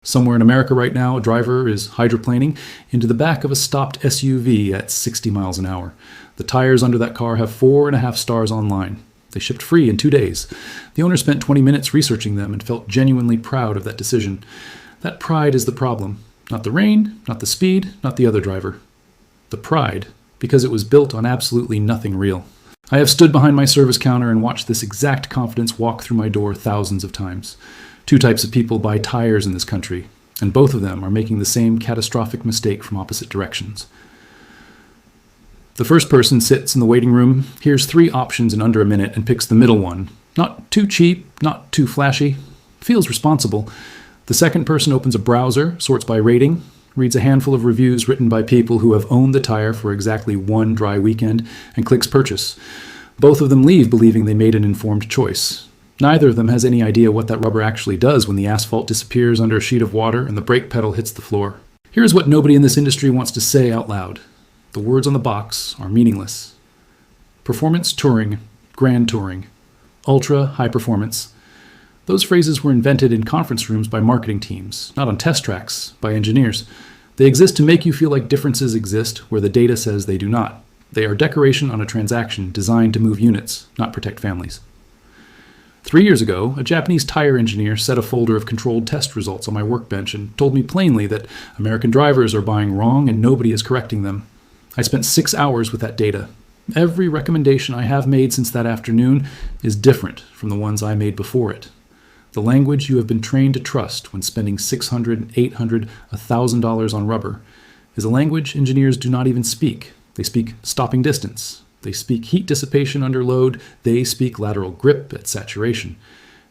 Somewhere in America right now, a driver is hydroplaning into the back of a stopped SUV at 60 miles an hour. The tires under that car have 4.5 stars online. They shipped free in 2 days. The owner spent 20 minutes researching them and felt genuinely proud of that decision. That pride is the problem. Not the rain, not the speed, not the other driver. The pride, because it was built on absolutely nothing real. I have stood behind my service counter and watched this exact confidence walk through my door thousands of times. 2 types of people buy tires in this country, and both of them are making the same catastrophic mistake from opposite directions. The first person sits in the waiting room, hears 3 options in under a minute, and picks the middle one. Not too cheap, not too flashy. Feels responsible. The second person opens a browser, sorts by rating, reads a handful of reviews written by people who have owned the tire for exactly 1 dry weekend, and clicks purchase. Both of them leave believing they made an informed choice. Neither of them has any idea what that rubber actually does when the asphalt disappears under a sheet of water and the brake pedal hits the floor. Here's what nobody in this industry wants to say out loud. The words on the box are meaningless. Performance touring, grand touring, ultra high performance. Those phrases were invented in conference rooms by marketing teams, not on test tracks by engineers. They exist to make you feel like differences exist where the data says they do not. They are decoration on a transaction designed to move units, not protect families. 3 years ago, a Japanese tire engineer set a folder of controlled test results on my workbench and told me plainly that American drivers are buying wrong and nobody is correcting them. I spent 6 hours with that data. Every recommendation I have made since that afternoon is different from the ones I made before it. The language you have been trained to trust when spending $600, $800, $1,000 on rubber is a language engineers do not even speak. They speak stopping distance. They speak heat dissipation under load. They speak lateral grip at saturation.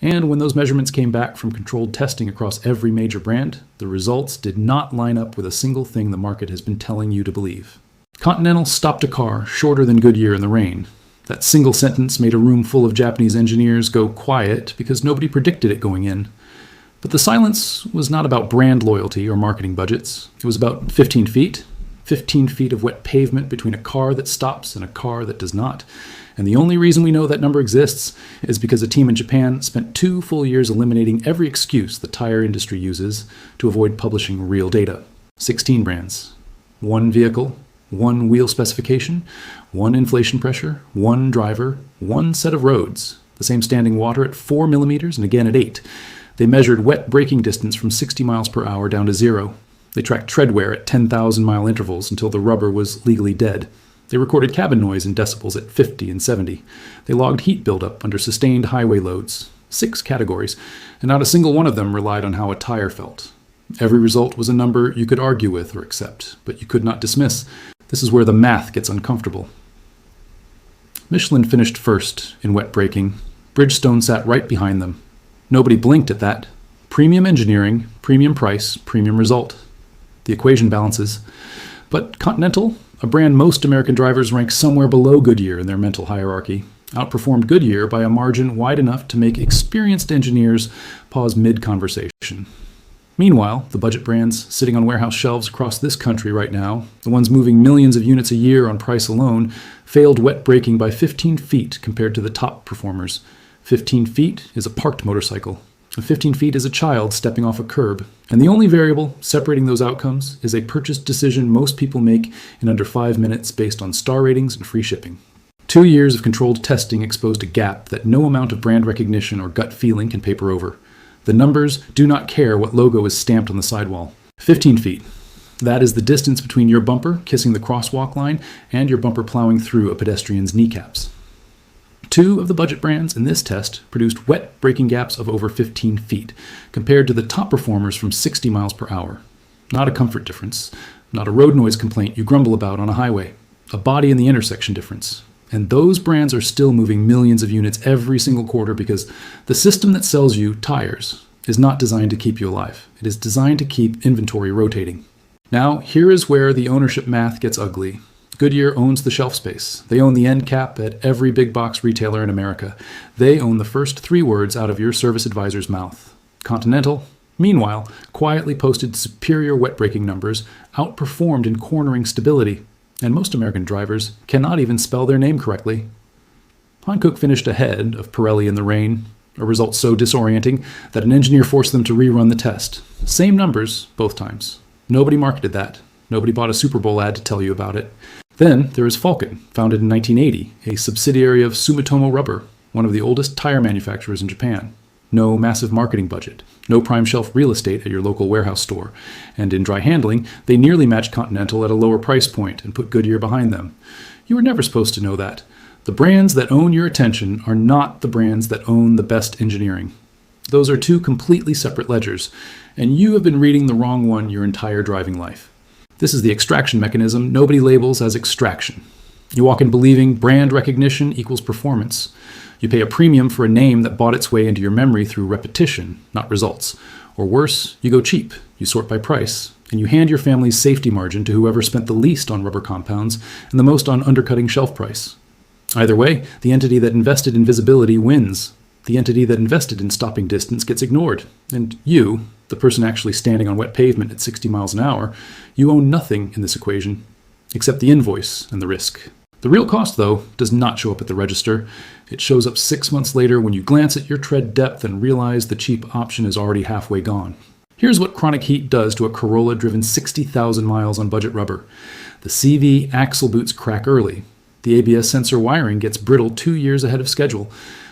And when those measurements came back from controlled testing across every major brand, the results did not line up with a single thing the market has been telling you to believe. Continental stopped a car shorter than Goodyear in the rain. That single sentence made a room full of Japanese engineers go quiet because nobody predicted it going in. But the silence was not about brand loyalty or marketing budgets. It was about 15 feet. 15 feet of wet pavement between a car that stops and a car that does not. And the only reason we know that number exists is because a team in Japan spent 2 full years eliminating every excuse the tire industry uses to avoid publishing real data. 16 brands, 1 vehicle, 1 wheel specification, 1 inflation pressure, 1 driver, 1 set of roads, the same standing water at 4 millimeters and again at 8. They measured wet braking distance from 60 miles per hour down to 0. They tracked tread wear at 10,000-mile intervals until the rubber was legally dead. They recorded cabin noise in decibels at 50 and 70. They logged heat buildup under sustained highway loads, 6 categories, and not a single one of them relied on how a tire felt. Every result was a number you could argue with or accept, but you could not dismiss. This is where the math gets uncomfortable. Michelin finished first in wet braking. Bridgestone sat right behind them. Nobody blinked at that. Premium engineering, premium price, premium result. The equation balances. But Continental, a brand most American drivers rank somewhere below Goodyear in their mental hierarchy, outperformed Goodyear by a margin wide enough to make experienced engineers pause mid-conversation. Meanwhile, the budget brands sitting on warehouse shelves across this country right now, the ones moving millions of units a year on price alone, failed wet braking by 15 feet compared to the top performers. 15 feet is a parked motorcycle. 15 feet is a child stepping off a curb. And the only variable separating those outcomes is a purchase decision most people make in under 5 minutes based on star ratings and free shipping. 2 years of controlled testing exposed a gap that no amount of brand recognition or gut feeling can paper over. The numbers do not care what logo is stamped on the sidewall. 15 feet. That is the distance between your bumper kissing the crosswalk line and your bumper plowing through a pedestrian's kneecaps. 2 of the budget brands in this test produced wet braking gaps of over 15 feet, compared to the top performers from 60 miles per hour. Not a comfort difference, not a road noise complaint you grumble about on a highway, a body in the intersection difference. And those brands are still moving millions of units every single quarter because the system that sells you tires is not designed to keep you alive. It is designed to keep inventory rotating. Now, here is where the ownership math gets ugly. Goodyear owns the shelf space. They own the end cap at every big box retailer in America. They own the first 3 words out of your service advisor's mouth. Continental, meanwhile, quietly posted superior wet braking numbers, outperformed in cornering stability, and most American drivers cannot even spell their name correctly. Hankook finished ahead of Pirelli in the rain. a result so disorienting that an engineer forced them to rerun the test. Same numbers both times. Nobody marketed that. Nobody bought a Super Bowl ad to tell you about it. Then there is Falcon, founded in 1980, a subsidiary of Sumitomo Rubber, one of the oldest tire manufacturers in Japan. No massive marketing budget, no prime shelf real estate at your local warehouse store, and in dry handling, they nearly match Continental at a lower price point and put Goodyear behind them. You were never supposed to know that. The brands that own your attention are not the brands that own the best engineering. Those are two completely separate ledgers, and you have been reading the wrong one your entire driving life. This is the extraction mechanism nobody labels as extraction. You walk in believing brand recognition equals performance. You pay a premium for a name that bought its way into your memory through repetition, not results. Or worse, you go cheap, you sort by price, and you hand your family's safety margin to whoever spent the least on rubber compounds and the most on undercutting shelf price. Either way, the entity that invested in visibility wins. The entity that invested in stopping distance gets ignored. And you, the person actually standing on wet pavement at 60 miles an hour, you own nothing in this equation, except the invoice and the risk. The real cost, though, does not show up at the register. It shows up 6 months later when you glance at your tread depth and realize the cheap option is already halfway gone. Here's what chronic heat does to a Corolla driven 60,000 miles on budget rubber. The CV axle boots crack early. The ABS sensor wiring gets brittle 2 years ahead of schedule.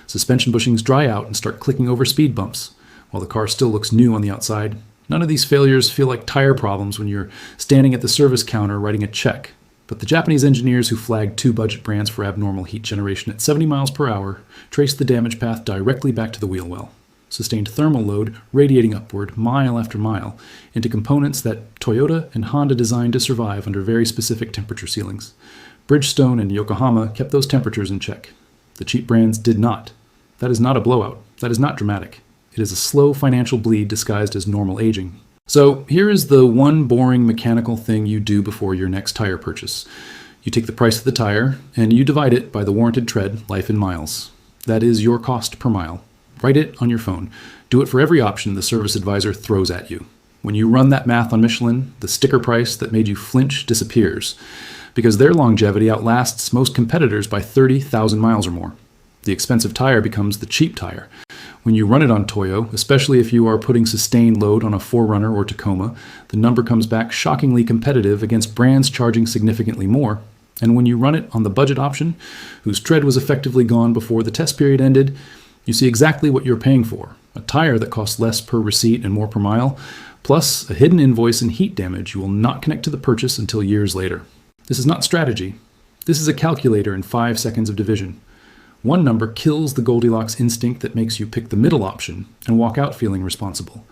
Suspension bushings dry out and start clicking over speed bumps, while the car still looks new on the outside. None of these failures feel like tire problems when you're standing at the service counter writing a check. But the Japanese engineers who flagged 2 budget brands for abnormal heat generation at 70 miles per hour traced the damage path directly back to the wheel well. Sustained thermal load radiating upward mile after mile into components that Toyota and Honda designed to survive under very specific temperature ceilings. Bridgestone and Yokohama kept those temperatures in check. The cheap brands did not. That is not a blowout. That is not dramatic. It is a slow financial bleed disguised as normal aging. So here is the one boring mechanical thing you do before your next tire purchase. You take the price of the tire and you divide it by the warranted tread, life in miles. That is your cost per mile. Write it on your phone. Do it for every option the service advisor throws at you. When you run that math on Michelin, the sticker price that made you flinch disappears, because their longevity outlasts most competitors by 30,000 miles or more. The expensive tire becomes the cheap tire. When you run it on Toyo, especially if you are putting sustained load on a 4Runner or Tacoma, the number comes back shockingly competitive against brands charging significantly more. And when you run it on the budget option, whose tread was effectively gone before the test period ended, you see exactly what you're paying for. A tire that costs less per receipt and more per mile, plus a hidden invoice and heat damage you will not connect to the purchase until years later. This is not strategy. This is a calculator in 5 seconds of division. One number kills the Goldilocks instinct that makes you pick the middle option and walk out feeling responsible.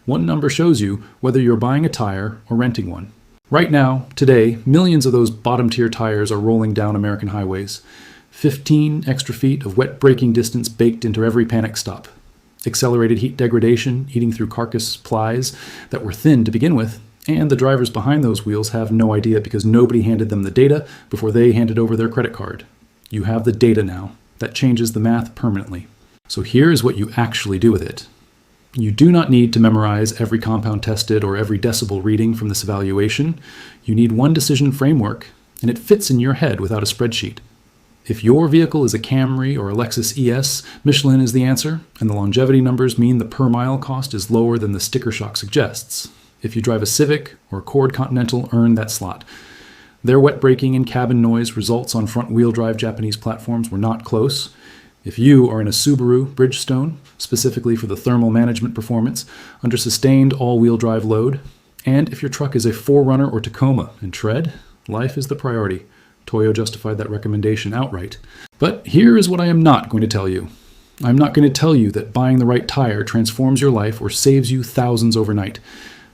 One number shows you whether you're buying a tire or renting one. Right now, today, millions of those bottom-tier tires are rolling down American highways. 15 extra feet of wet braking distance baked into every panic stop. Accelerated heat degradation eating through carcass plies that were thin to begin with, and the drivers behind those wheels have no idea because nobody handed them the data before they handed over their credit card. You have the data now. That changes the math permanently. So here is what you actually do with it. You do not need to memorize every compound tested or every decibel reading from this evaluation. You need one decision framework, and it fits in your head without a spreadsheet. If your vehicle is a Camry or a Lexus ES, Michelin is the answer, and the longevity numbers mean the per mile cost is lower than the sticker shock suggests. If you drive a Civic or Accord Continental, earn that slot. Their wet braking and cabin noise results on front-wheel drive Japanese platforms were not close. If you are in a Subaru Bridgestone, specifically for the thermal management performance, under sustained all-wheel drive load, and if your truck is a 4Runner or Tacoma and tread, life is the priority. Toyo justified that recommendation outright. But here is what I am not going to tell you. I'm not going to tell you that buying the right tire transforms your life or saves you thousands overnight.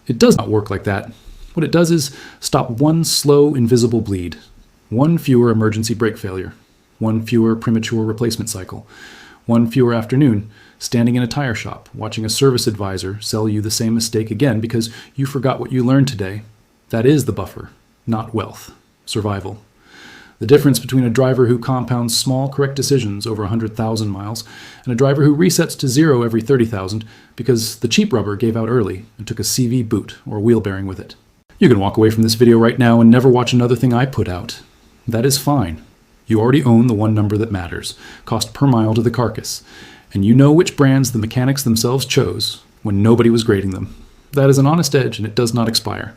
It does not work like that. What it does is stop one slow, invisible bleed, one fewer emergency brake failure, one fewer premature replacement cycle, one fewer afternoon standing in a tire shop watching a service advisor sell you the same mistake again because you forgot what you learned today. That is the buffer, not wealth, survival. The difference between a driver who compounds small correct decisions over 100,000 miles and a driver who resets to zero every 30,000 because the cheap rubber gave out early and took a CV boot or wheel bearing with it. You can walk away from this video right now and never watch another thing I put out. That is fine. You already own the one number that matters, cost per mile to the carcass. and you know which brands the mechanics themselves chose when nobody was grading them. That is an honest edge, and it does not expire.